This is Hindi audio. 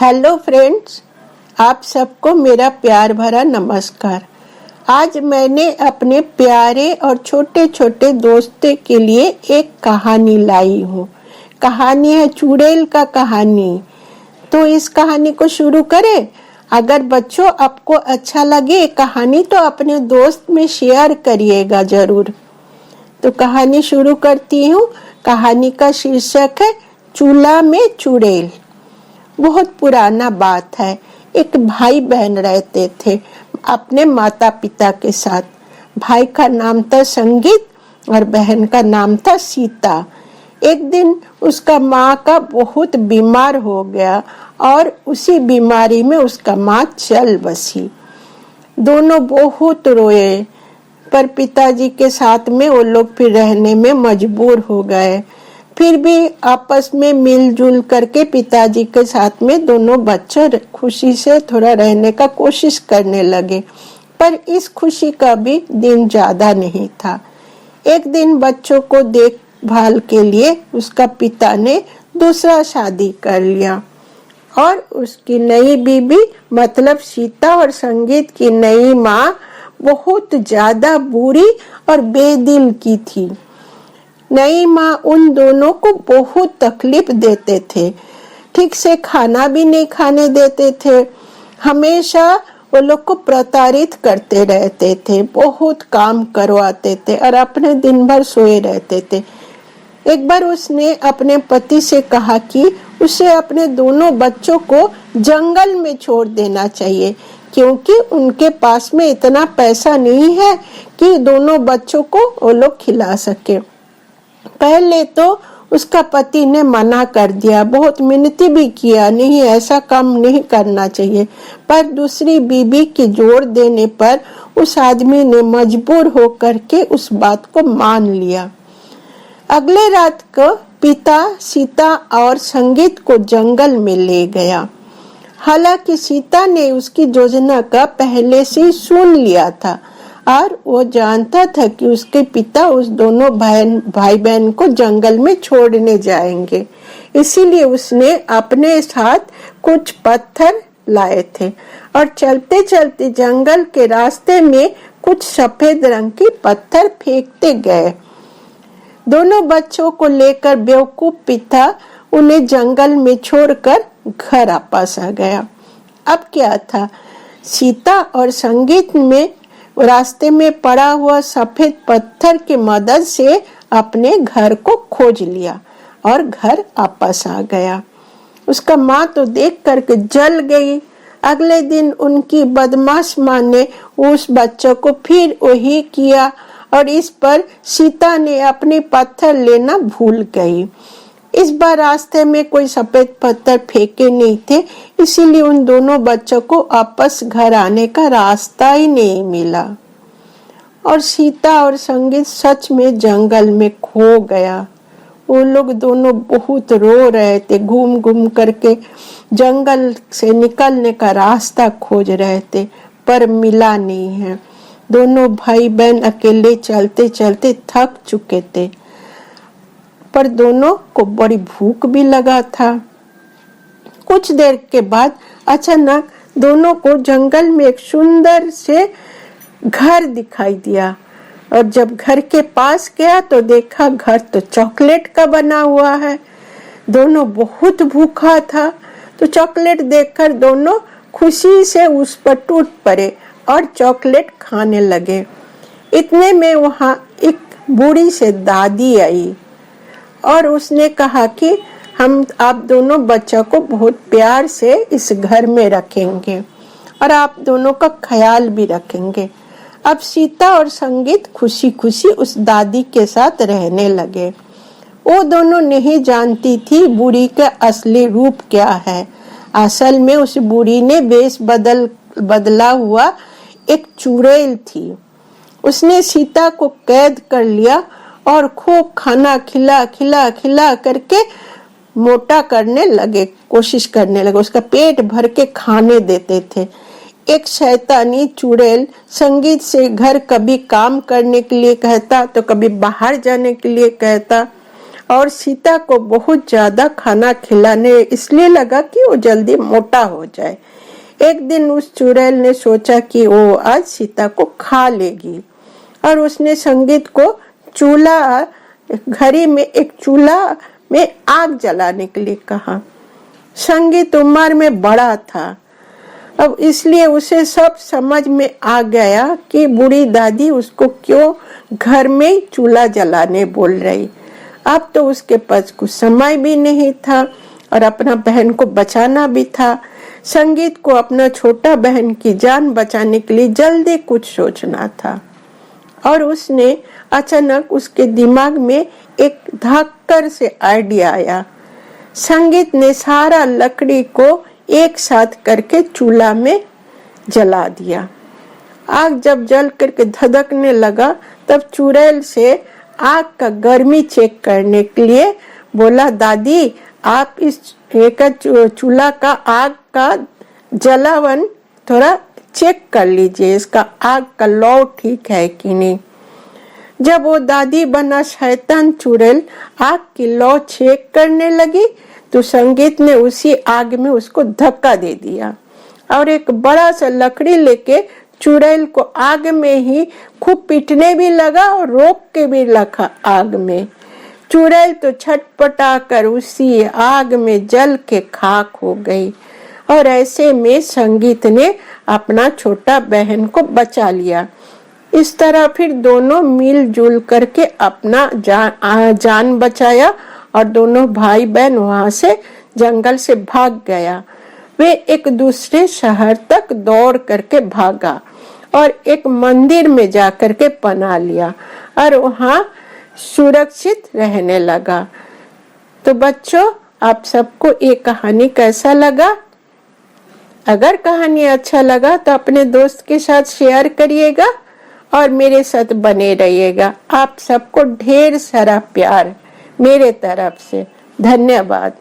हेलो फ्रेंड्स, आप सबको मेरा प्यार भरा नमस्कार। आज मैंने अपने प्यारे और छोटे छोटे दोस्तों के लिए एक कहानी लाई हूँ। कहानी है चुड़ैल का कहानी। तो इस कहानी को शुरू करें। अगर बच्चों आपको अच्छा लगे कहानी तो अपने दोस्त में शेयर करिएगा जरूर। तो कहानी शुरू करती हूँ। कहानी का शीर्षक है चूल्हा में चुड़ैल। बहुत पुराना बात है। एक भाई बहन रहते थे अपने माता पिता के साथ। भाई का नाम था संगीत और बहन का नाम था सीता। एक दिन उसका माँ का बहुत बीमार हो गया और उसी बीमारी में उसका माँ चल बसी। दोनों बहुत रोए, पर पिताजी के साथ में वो लोग फिर रहने में मजबूर हो गए। फिर भी आपस में मिलजुल करके पिताजी के साथ में दोनों बच्चे खुशी से थोड़ा रहने का कोशिश करने लगे। पर इस खुशी का भी दिन ज्यादा नहीं था। एक दिन बच्चों को देखभाल के लिए उसका पिता ने दूसरा शादी कर लिया और उसकी नई बीबी मतलब सीता और संगीत की नई माँ बहुत ज्यादा बुरी और बेदिल की थी। नई माँ उन दोनों को बहुत तकलीफ देते थे। ठीक से खाना भी नहीं खाने देते थे। हमेशा वो लोग को प्रताड़ित करते रहते थे, बहुत काम करवाते थे और अपने दिन भर सोए रहते थे। एक बार उसने अपने पति से कहा कि उसे अपने दोनों बच्चों को जंगल में छोड़ देना चाहिए, क्योंकि उनके पास में इतना पैसा नहीं है कि दोनों बच्चों को वो लोग खिला सके। पहले तो उसका पति ने मना कर दिया, बहुत मिन्नती भी किया, नहीं ऐसा काम नहीं करना चाहिए। पर दूसरी बीबी की जोर देने पर उस आदमी ने मजबूर होकर के उस बात को मान लिया। अगले रात को पिता सीता और संगीत को जंगल में ले गया। हालांकि सीता ने उसकी योजना का पहले से ही सुन लिया था और वो जानता था कि उसके पिता उस दोनों भाई बहन को जंगल में छोड़ने जाएंगे। इसीलिए उसने अपने साथ कुछ पत्थर लाए थे और चलते चलते जंगल के रास्ते में कुछ सफेद रंग के पत्थर फेंकते गए। दोनों बच्चों को लेकर बेवकूफ पिता उन्हें जंगल में छोड़कर घर वापस आ गया। अब क्या था, सीता और संगीत में रास्ते में पड़ा हुआ सफेद पत्थर की मदद से अपने घर को खोज लिया और घर वापस आ गया। उसका माँ तो देख करके जल गई। अगले दिन उनकी बदमाश माँ ने उस बच्चों को फिर वही किया और इस पर सीता ने अपने पत्थर लेना भूल गई। इस बार रास्ते में कोई सफेद पत्थर फेंके नहीं थे, इसीलिए उन दोनों बच्चों को वापस घर आने का रास्ता ही नहीं मिला और सीता और संगीत सच में जंगल में खो गया। वो लोग दोनों बहुत रो रहे थे, घूम घूम करके जंगल से निकलने का रास्ता खोज रहे थे, पर मिला नहीं है। दोनों भाई बहन अकेले चलते चलते थक चुके थे, पर दोनों को बड़ी भूख भी लगा था। कुछ देर के बाद अचानक दोनों को जंगल में एक सुंदर से घर दिखाई दिया और जब घर के पास गया तो देखा घर तो चॉकलेट का बना हुआ है। दोनों बहुत भूखा था तो चॉकलेट देखकर दोनों खुशी से उस पर टूट पड़े और चॉकलेट खाने लगे। इतने में वहाँ एक बूढ़ी से दादी आई और उसने कहा कि हम आप दोनों बच्चों को बहुत प्यार से इस घर में रखेंगे और आप दोनों का ख्याल भी रखेंगे। अब सीता और संगीत खुशी खुशी उस दादी के साथ रहने लगे। वो दोनों नहीं जानती थी बूढ़ी का असली रूप क्या है। असल में उस बूढ़ी ने वेश बदला हुआ एक चुड़ैल थी। उसने सीता को कैद कर लिया और खूब खाना खिला खिला खिला करके मोटा करने लगे, कोशिश करने लगे। उसका पेट भर के खाने देते थे। एक शैतानी चुड़ैल संगीत से घर कभी काम करने के लिए कहता तो कभी बाहर जाने के लिए कहता और सीता को बहुत ज्यादा खाना खिलाने इसलिए लगा कि वो जल्दी मोटा हो जाए। एक दिन उस चुड़ैल ने सोचा कि वो आज सीता को खा लेगी और उसने संगीत को चूल्हा घड़ी में एक चूल्हा में आग जलाने के लिए कहा। संगीत उम्र में बड़ा था, अब इसलिए उसे सब समझ में आ गया कि बूढ़ी दादी उसको क्यों घर में चूल्हा जलाने बोल रही। अब तो उसके पास कुछ समय भी नहीं था और अपना बहन को बचाना भी था। संगीत को अपना छोटा बहन की जान बचाने के लिए जल्दी कुछ सोचना था और उसने अचानक उसके दिमाग में एक धक्कर से आइडिया आया। संगीत ने सारा लकड़ी को एक साथ करके चूल्हा में जला दिया। आग जब जल करके धधकने लगा तब चुड़ैल से आग का गर्मी चेक करने के लिए बोला, दादी आप इस चूल्हा का आग का जलावन थोड़ा चेक कर लीजिए, इसका आग का लौ ठीक है कि नहीं। जब वो दादी बना शैतान चुड़ैल आग की लौ चेक करने लगी तो संगीत ने उसी आग में उसको धक्का दे दिया और एक बड़ा सा लकड़ी लेके चुड़ैल को आग में ही खूब पीटने भी लगा और रोक के भी रखा आग में। चुड़ैल तो छटपटा कर उसी आग में जल के खाक हो गई और ऐसे में संगीत ने अपना छोटा बहन को बचा लिया। इस तरह फिर दोनों मिलजुल करके अपना जान बचाया और दोनों भाई बहन वहां से जंगल से भाग गया। वे एक दूसरे शहर तक दौड़ करके भागा और एक मंदिर में जाकर के पनाह लिया और वहां सुरक्षित रहने लगा। तो बच्चों, आप सबको ये कहानी कैसा लगा? अगर कहानी अच्छा लगा तो अपने दोस्त के साथ शेयर करिएगा और मेरे साथ बने रहिएगा। आप सबको ढेर सारा प्यार मेरे तरफ से। धन्यवाद।